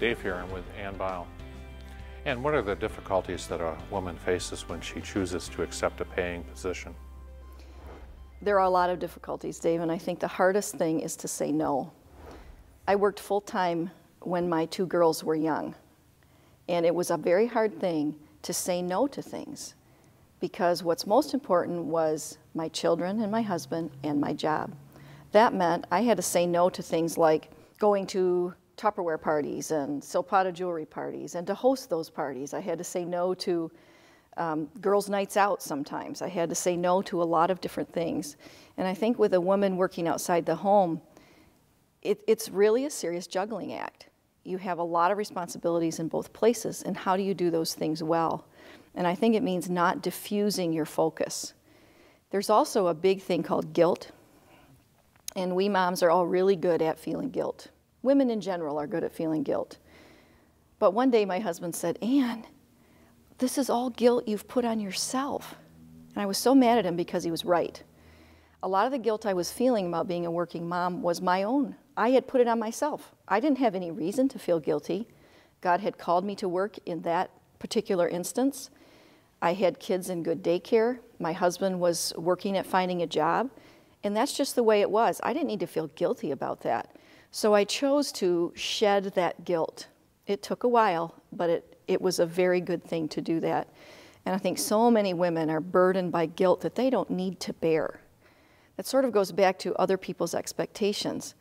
Dave here. I'm with Ann Byle. And what are the difficulties that a woman faces when she chooses to accept a paying position? There are a lot of difficulties, Dave, and I think the hardest thing is to say no. I worked full-time when my two girls were young, and it was a very hard thing to say no to things, because what's most important was my children and my husband and my job. That meant I had to say no to things like going to Tupperware parties and Silpata jewelry parties, and to host those parties. I had to say no to girls' nights out sometimes. I had to say no to a lot of different things. And I think with a woman working outside the home, it's really a serious juggling act. You have a lot of responsibilities in both places, and how do you do those things well? And I think it means not diffusing your focus. There's also a big thing called guilt, and we moms are all really good at feeling guilt. Women in general are good at feeling guilt. But one day my husband said, "Ann, this is all guilt you've put on yourself." And I was so mad at him because he was right. A lot of the guilt I was feeling about being a working mom was my own. I had put it on myself. I didn't have any reason to feel guilty. God had called me to work in that particular instance. I had kids in good daycare. My husband was working at finding a job. And that's just the way it was. I didn't need to feel guilty about that. So I chose to shed that guilt. It took a while, but it was a very good thing to do that. And I think so many women are burdened by guilt that they don't need to bear. That sort of goes back to other people's expectations.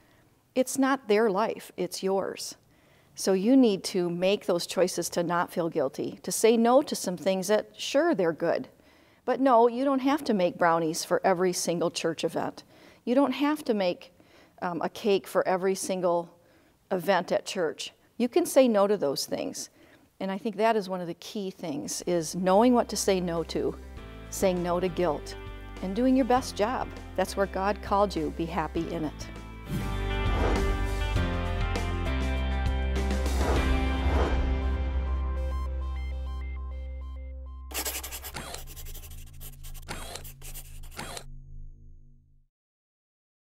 It's not their life, it's yours. So you need to make those choices to not feel guilty, to say no to some things that, sure, they're good. But no, you don't have to make brownies for every single church event. You don't have to make a cake for every single event at church. You can say no to those things. And I think that is one of the key things, is knowing what to say no to, saying no to guilt, and doing your best job. That's where God called you. Be happy in it.